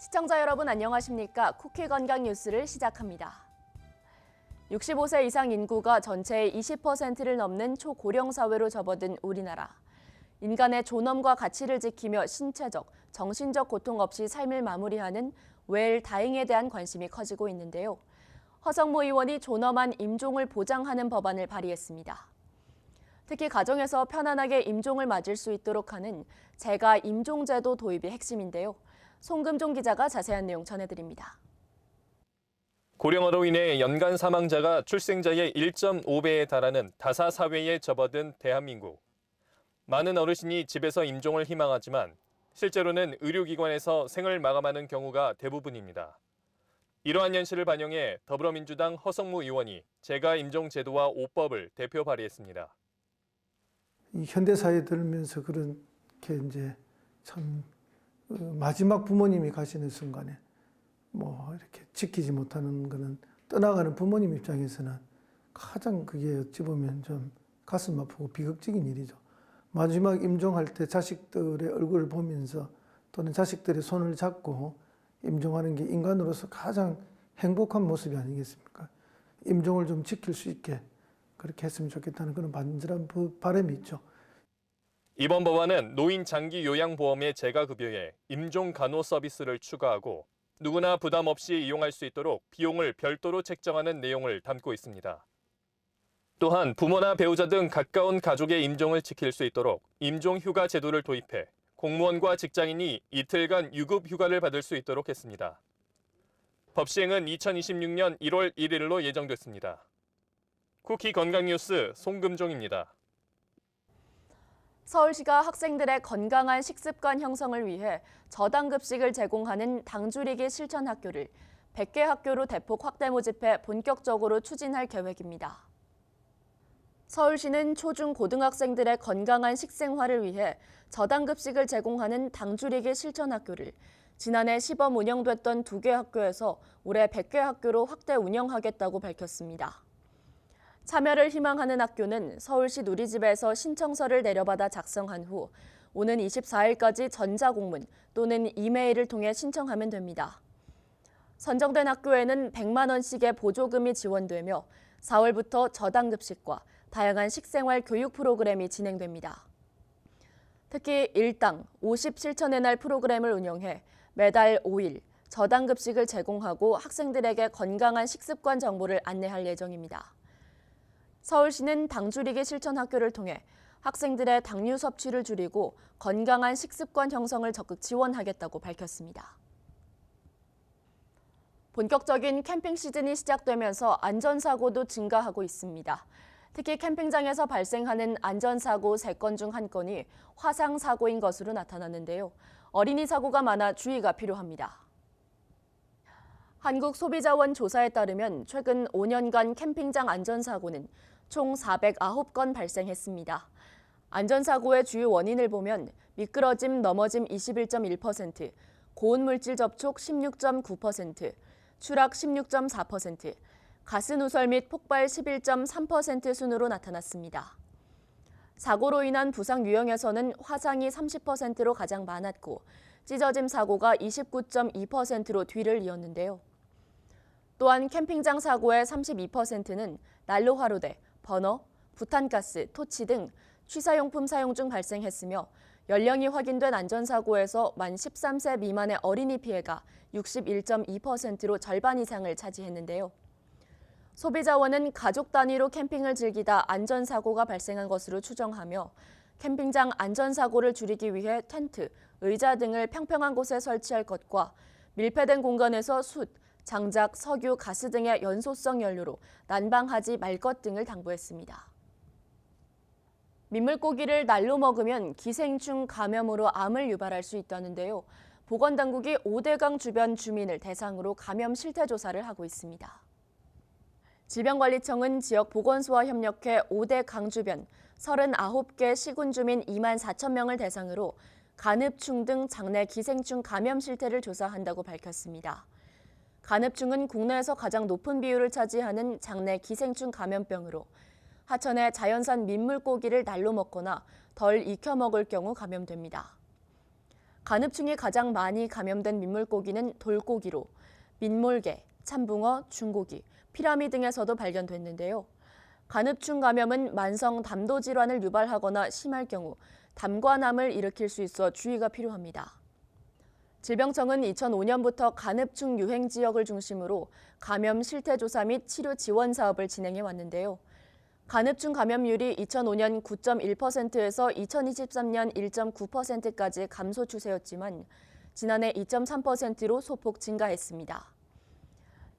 시청자 여러분 안녕하십니까? 쿠키 건강 뉴스를 시작합니다. 65세 이상 인구가 전체의 20%를 넘는 초고령 사회로 접어든 우리나라. 인간의 존엄과 가치를 지키며 신체적, 정신적 고통 없이 삶을 마무리하는 웰다잉에 대한 관심이 커지고 있는데요. 허성무 의원이 존엄한 임종을 보장하는 법안을 발의했습니다. 특히 가정에서 편안하게 임종을 맞을 수 있도록 하는 재가 임종제도 도입이 핵심인데요. 송금종 기자가 자세한 내용 전해드립니다. 고령화로 인해 연간 사망자가 출생자의 1.5배에 달하는 다사 사회에 접어든 대한민국. 많은 어르신이 집에서 임종을 희망하지만 실제로는 의료기관에서 생을 마감하는 경우가 대부분입니다. 이러한 현실을 반영해 더불어민주당 허성무 의원이 재가 임종 제도와 5법을 대표 발의했습니다. 이 현대사회에 들면서 그렇게 이제 참 마지막 부모님이 가시는 순간에 이렇게 지키지 못하는 거는 떠나가는 부모님 입장에서는 가장 그게 어찌 보면 좀 가슴 아프고 비극적인 일이죠. 마지막 임종할 때 자식들의 얼굴을 보면서 또는 자식들의 손을 잡고 임종하는 게 인간으로서 가장 행복한 모습이 아니겠습니까? 임종을 좀 지킬 수 있게 그렇게 했으면 좋겠다는 그런 간절한 바람이 있죠. 이번 법안은 노인 장기 요양보험의 재가급여에 임종 간호 서비스를 추가하고 누구나 부담 없이 이용할 수 있도록 비용을 별도로 책정하는 내용을 담고 있습니다. 또한 부모나 배우자 등 가까운 가족의 임종을 지킬 수 있도록 임종휴가 제도를 도입해 공무원과 직장인이 이틀간 유급 휴가를 받을 수 있도록 했습니다. 법 시행은 2026년 1월 1일로 예정됐습니다. 쿠키 건강뉴스 송금종입니다. 서울시가 학생들의 건강한 식습관 형성을 위해 저당급식을 제공하는 당주리기 실천학교를 100개 학교로 대폭 확대 모집해 본격적으로 추진할 계획입니다. 서울시는 초중 고등학생들의 건강한 식생활을 위해 저당급식을 제공하는 당주리기 실천학교를 지난해 시범 운영됐던 2개 학교에서 올해 100개 학교로 확대 운영하겠다고 밝혔습니다. 참여를 희망하는 학교는 서울시 누리집에서 신청서를 내려받아 작성한 후 오는 24일까지 전자공문 또는 이메일을 통해 신청하면 됩니다. 선정된 학교에는 100만 원씩의 보조금이 지원되며 4월부터 저당급식과 다양한 식생활 교육 프로그램이 진행됩니다. 특히 일당 50 실천의 날 프로그램을 운영해 매달 5일 저당급식을 제공하고 학생들에게 건강한 식습관 정보를 안내할 예정입니다. 서울시는 당주리기 실천학교를 통해 학생들의 당류 섭취를 줄이고 건강한 식습관 형성을 적극 지원하겠다고 밝혔습니다. 본격적인 캠핑 시즌이 시작되면서 안전사고도 증가하고 있습니다. 특히 캠핑장에서 발생하는 안전사고 3건 중 1건이 화상사고인 것으로 나타났는데요. 어린이 사고가 많아 주의가 필요합니다. 한국소비자원 조사에 따르면 최근 5년간 캠핑장 안전사고는 총 409건 발생했습니다. 안전사고의 주요 원인을 보면 미끄러짐, 넘어짐 21.1%, 고온물질 접촉 16.9%, 추락 16.4%, 가스누설 및 폭발 11.3% 순으로 나타났습니다. 사고로 인한 부상 유형에서는 화상이 30%로 가장 많았고 찢어짐 사고가 29.2%로 뒤를 이었는데요. 또한 캠핑장 사고의 32%는 난로 화로대, 버너, 부탄가스, 토치 등 취사용품 사용 중 발생했으며 연령이 확인된 안전사고에서 만 13세 미만의 어린이 피해가 61.2%로 절반 이상을 차지했는데요. 소비자원은 가족 단위로 캠핑을 즐기다 안전사고가 발생한 것으로 추정하며 캠핑장 안전사고를 줄이기 위해 텐트, 의자 등을 평평한 곳에 설치할 것과 밀폐된 공간에서 숯, 장작, 석유, 가스 등의 연소성 연료로 난방하지 말 것 등을 당부했습니다. 민물고기를 날로 먹으면 기생충 감염으로 암을 유발할 수 있다는데요. 보건당국이 오대강 주변 주민을 대상으로 감염 실태 조사를 하고 있습니다. 질병관리청은 지역 보건소와 협력해 오대강 주변 39개 시군 주민 2만 4천 명을 대상으로 간흡충 등 장내 기생충 감염 실태를 조사한다고 밝혔습니다. 간흡충은 국내에서 가장 높은 비율을 차지하는 장내 기생충 감염병으로 하천의 자연산 민물고기를 날로 먹거나 덜 익혀 먹을 경우 감염됩니다. 간흡충이 가장 많이 감염된 민물고기는 돌고기로 민몰개, 참붕어, 중고기, 피라미 등에서도 발견됐는데요. 간흡충 감염은 만성 담도 질환을 유발하거나 심할 경우 담과남을 일으킬 수 있어 주의가 필요합니다. 질병청은 2005년부터 간흡충 유행 지역을 중심으로 감염 실태 조사 및 치료 지원 사업을 진행해 왔는데요. 간흡충 감염률이 2005년 9.1%에서 2023년 1.9%까지 감소 추세였지만 지난해 2.3%로 소폭 증가했습니다.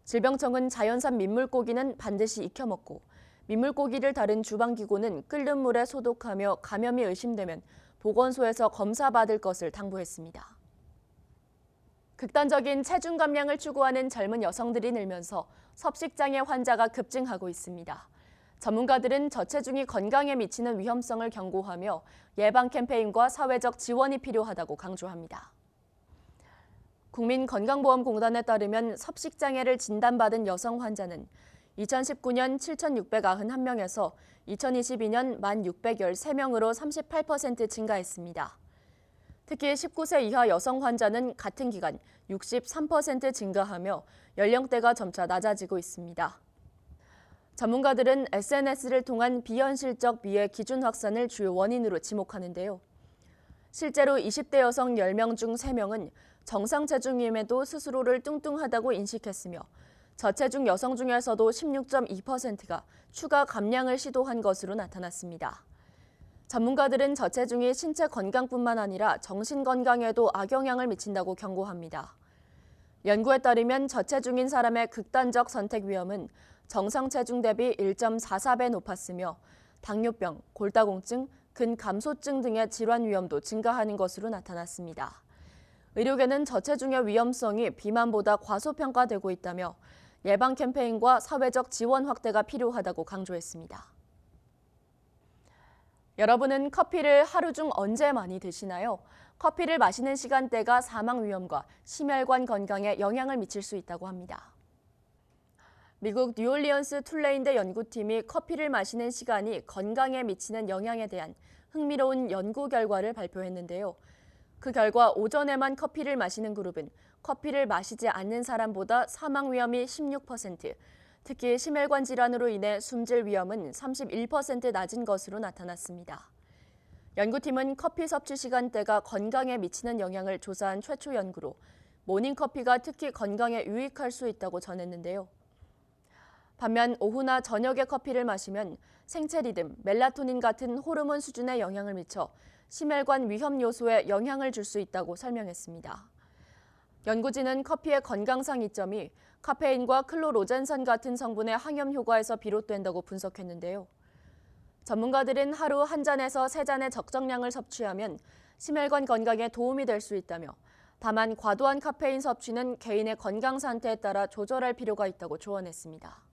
질병청은 자연산 민물고기는 반드시 익혀 먹고 민물고기를 다룬 주방기구는 끓는 물에 소독하며 감염이 의심되면 보건소에서 검사받을 것을 당부했습니다. 극단적인 체중 감량을 추구하는 젊은 여성들이 늘면서 섭식장애 환자가 급증하고 있습니다. 전문가들은 저체중이 건강에 미치는 위험성을 경고하며 예방 캠페인과 사회적 지원이 필요하다고 강조합니다. 국민건강보험공단에 따르면 섭식장애를 진단받은 여성 환자는 2019년 7,691명에서 2022년 1,613명으로 38% 증가했습니다. 특히 19세 이하 여성 환자는 같은 기간 63% 증가하며 연령대가 점차 낮아지고 있습니다. 전문가들은 SNS를 통한 비현실적 미의 기준 확산을 주요 원인으로 지목하는데요. 실제로 20대 여성 10명 중 3명은 정상 체중임에도 스스로를 뚱뚱하다고 인식했으며 저체중 여성 중에서도 16.2%가 추가 감량을 시도한 것으로 나타났습니다. 전문가들은 저체중이 신체 건강뿐만 아니라 정신 건강에도 악영향을 미친다고 경고합니다. 연구에 따르면 저체중인 사람의 극단적 선택 위험은 정상 체중 대비 1.44배 높았으며 당뇨병, 골다공증, 근감소증 등의 질환 위험도 증가하는 것으로 나타났습니다. 의료계는 저체중의 위험성이 비만보다 과소평가되고 있다며 예방 캠페인과 사회적 지원 확대가 필요하다고 강조했습니다. 여러분은 커피를 하루 중 언제 많이 드시나요? 커피를 마시는 시간대가 사망 위험과 심혈관 건강에 영향을 미칠 수 있다고 합니다. 미국 뉴올리언스 툴레인대 연구팀이 커피를 마시는 시간이 건강에 미치는 영향에 대한 흥미로운 연구 결과를 발표했는데요. 그 결과 오전에만 커피를 마시는 그룹은 커피를 마시지 않는 사람보다 사망 위험이 16%, 특히 심혈관 질환으로 인해 숨질 위험은 31% 낮은 것으로 나타났습니다. 연구팀은 커피 섭취 시간대가 건강에 미치는 영향을 조사한 최초 연구로 모닝커피가 특히 건강에 유익할 수 있다고 전했는데요. 반면 오후나 저녁에 커피를 마시면 생체 리듬, 멜라토닌 같은 호르몬 수준에 영향을 미쳐 심혈관 위험 요소에 영향을 줄 수 있다고 설명했습니다. 연구진은 커피의 건강상 이점이 카페인과 클로로젠산 같은 성분의 항염 효과에서 비롯된다고 분석했는데요. 전문가들은 하루 1잔에서 3잔의 적정량을 섭취하면 심혈관 건강에 도움이 될 수 있다며 다만 과도한 카페인 섭취는 개인의 건강 상태에 따라 조절할 필요가 있다고 조언했습니다.